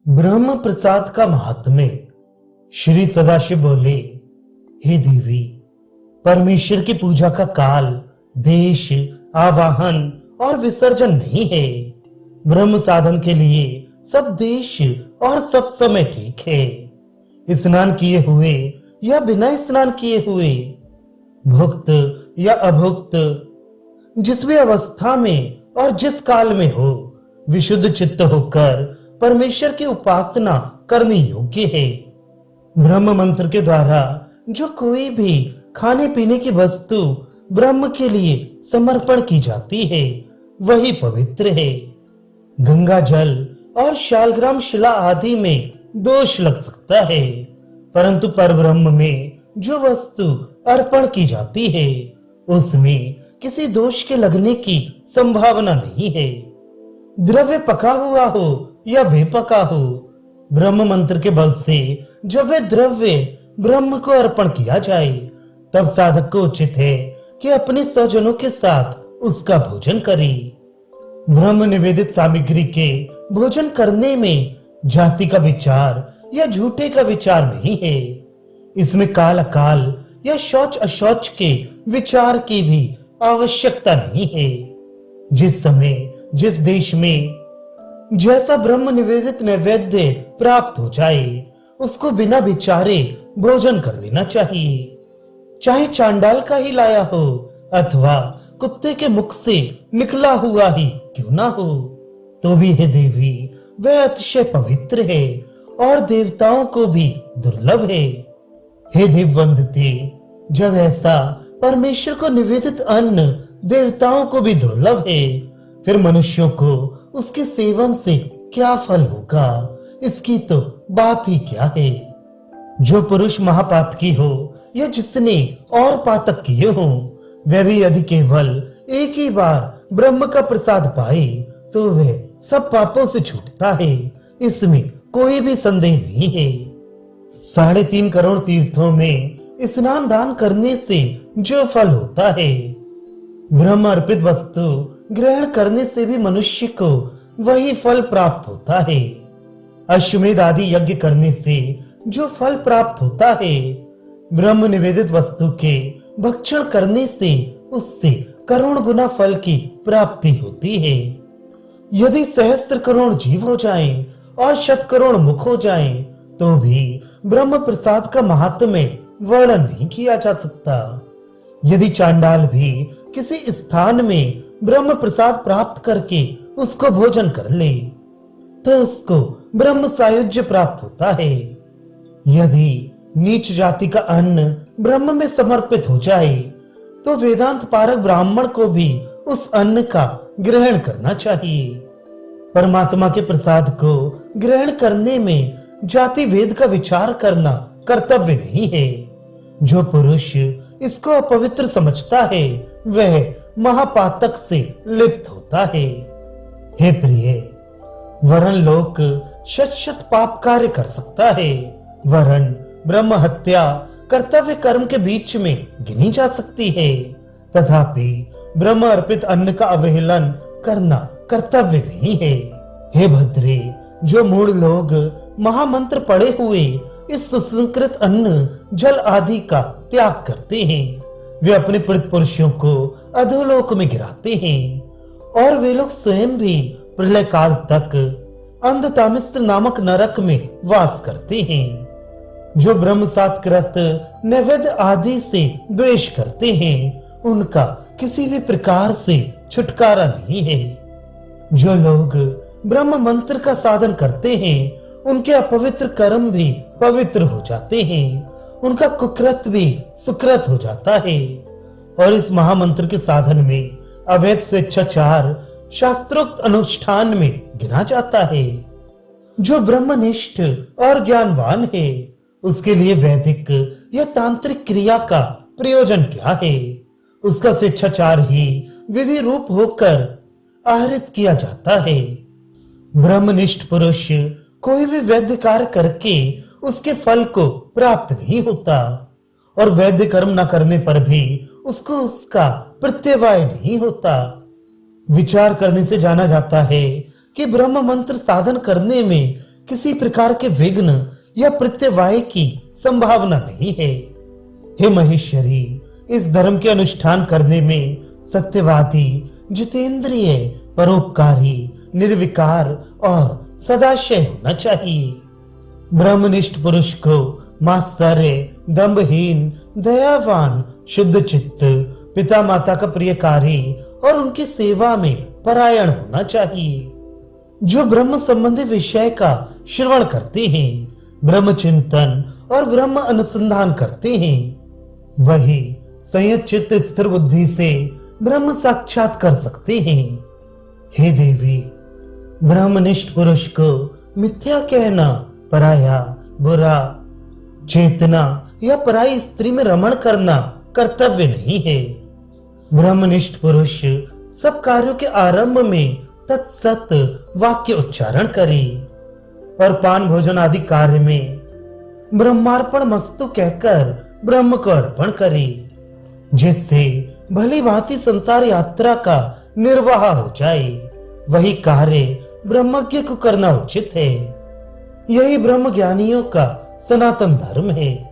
ब्रह्म प्रसाद का महात्म्य। श्री सदाशिव बोले, हे देवी, परमेश्वर की पूजा का काल, देश, आवाहन और विसर्जन नहीं है। ब्रह्म साधन के लिए सब देश और सब समय ठीक है। स्नान किए हुए या बिना स्नान किए हुए, भुक्त या अभुक्त, जिस भी अवस्था में और जिस काल में हो, विशुद्ध चित्त होकर परमेश्वर की उपासना करनी योग्य है। ब्रह्म मंत्र के द्वारा जो कोई भी खाने पीने की वस्तु ब्रह्म के लिए समर्पण की जाती है, वही पवित्र है। गंगा जल और शालग्राम शिला आदि में दोष लग सकता है, परंतु परब्रह्म में जो वस्तु अर्पण की जाती है, उसमें किसी दोष के लगने की संभावना नहीं है। द्रव्य पका हुआ हो या बेपका हो, ब्रह्म मंत्र के बल से जब वे द्रव्य ब्रह्म को अर्पण किया जाए, तब साधक को उचित है कि अपने स्वजनों के साथ उसका भोजन करे। ब्रह्म निवेदित सामग्री के भोजन करने में जाति का विचार या झूठे का विचार नहीं है। इसमें काल अकाल या शौच अशौच के विचार की भी आवश्यकता नहीं है। जिस समय जिस देश में जैसा ब्रह्म निवेदित नैवेद्य प्राप्त हो जाए, उसको बिना विचारे भोजन कर लेना चाहिए। चाहे चांडाल का ही लाया हो अथवा कुत्ते के मुख से निकला हुआ ही क्यों ना हो, तो भी हे देवी, वह अतिशय पवित्र है और देवताओं को भी दुर्लभ है। हे दिव्यवंदते, जब ऐसा परमेश्वर को निवेदित अन्न देवताओं को भी दुर्लभ है, फिर मनुष्यों को उसके सेवन से क्या फल होगा, इसकी तो बात ही क्या है। जो पुरुष महापातकी हो या जिसने और पातक किए हो, वह भी यदि केवल एक ही बार ब्रह्म का प्रसाद पाए, तो वह सब पापों से छूटता है। इसमें कोई भी संदेह नहीं है। 3.5 करोड़ तीर्थों में स्नान दान करने से जो फल होता है, ब्रह्म अर्पित वस्तु ग्रहण करने से भी मनुष्य को वही फल प्राप्त होता है। अश्वमेध आदि यज्ञ करने से जो फल प्राप्त होता है, ब्रह्म निवेदित वस्तु के भक्षण करने से उससे करोड़ गुना फल की प्राप्ति होती है। यदि सहस्त्र करोड़ जीव हो जाएं और 100 करोड़ मुख हो जाएं, तो भी ब्रह्म प्रसाद का महात्म्य वर्णन नहीं किया जा सकता। यदि चांडाल भी किसी स्थान में ब्रह्म प्रसाद प्राप्त करके उसको भोजन कर ले, तो उसको ब्रह्म सायुज्य प्राप्त होता है। यदि नीच जाति का अन्न ब्रह्म में समर्पित हो जाए, तो वेदांत पारक ब्राह्मण को भी उस अन्न का ग्रहण करना चाहिए। परमात्मा के प्रसाद को ग्रहण करने में जाति वेद का विचार करना कर्तव्य नहीं है। जो पुरुष इसको अपवित्र समझता है, वह महापातक से लिप्त होता है। हे प्रिय, वरन लोक 100 पाप कार्य कर सकता है, वरन ब्रह्म हत्या कर्तव्य कर्म के बीच में गिनी जा सकती है। तथापि ब्रह्म अर्पित अन्न का अवहेलन करना कर्तव्य नहीं है। हे भद्रे, जो मूढ़ लोग महामंत्र पढ़े हुए इस सुसंकृत अन्न जल आदि का त्याग करते हैं, वे अपने प्रेत पुरुषों को अधोलोक में गिराते हैं, और वे लोग स्वयं भी प्रलय काल तक अंधतामिस्त्र नामक नरक में वास करते हैं। जो ब्रह्म सात्कृत नैवेद्य आदि से द्वेष करते हैं, उनका किसी भी प्रकार से छुटकारा नहीं है। जो लोग ब्रह्म मंत्र का साधन करते हैं, उनके अपवित्र कर्म भी पवित्र हो जाते हैं, उनका कुकृत भी सुकृत हो जाता है। और इस महामंत्र के साधन में अवैध स्वेच्छाचार शास्त्रोक्त अनुष्ठान में गिना जाता है। जो ब्रह्मनिष्ठ और ज्ञानवान है, उसके लिए वैदिक या तांत्रिक क्रिया का प्रयोजन क्या है? उसका स्वेच्छाचार ही विधि रूप होकर आहरित किया जाता है। ब्रह्मनिष्ठ पुरुष कोई भी वैद्य कार्य करके उसके फल को प्राप्त नहीं होता, और वैद्य कर्म न करने पर भी उसको उसका प्रत्यवाय नहीं होता। विचार करने से जाना जाता है कि ब्रह्म मंत्र साधन करने में किसी प्रकार के विघ्न या प्रत्यवाय की संभावना नहीं है। हे महेश्वरी, इस धर्म के अनुष्ठान करने में सत्यवादी, जितेंद्रिय, परोपकारी, निर्विकार और सदाशय होना चाहिए। ब्रह्मनिष्ठ पुरुष को मात्सर्य, दंभहीन, दयावान, शुद्ध चित्त, पिता माता का प्रियकारी और उनकी सेवा में परायण होना चाहिए। जो ब्रह्म संबंधी विषय का श्रवण करते हैं, ब्रह्म चिंतन और ब्रह्म अनुसंधान करते हैं, वही संयत चित्त स्थिर बुद्धि से ब्रह्म साक्षात कर सकते हैं। हे देवी, ब्रह्मनिष्ठ पुरुष को मिथ्या कहना, पराया, बुरा, चेतना या पराई स्त्री में रमण करना कर्तव्य नहीं है। ब्रह्मनिष्ठ पुरुष सब कार्यों के आरंभ में तत्सत वाक्य उच्चारण करे और पान भोजन आदि कार्य में ब्रह्मार्पण मस्तु कहकर ब्रह्म को अर्पण करे, जिससे भली भांति संसार यात्रा का निर्वाह हो जाए। वही कार्य ब्रह्मज्ञ को करना उचित है। यही ब्रह्म ज्ञानियों का सनातन धर्म है।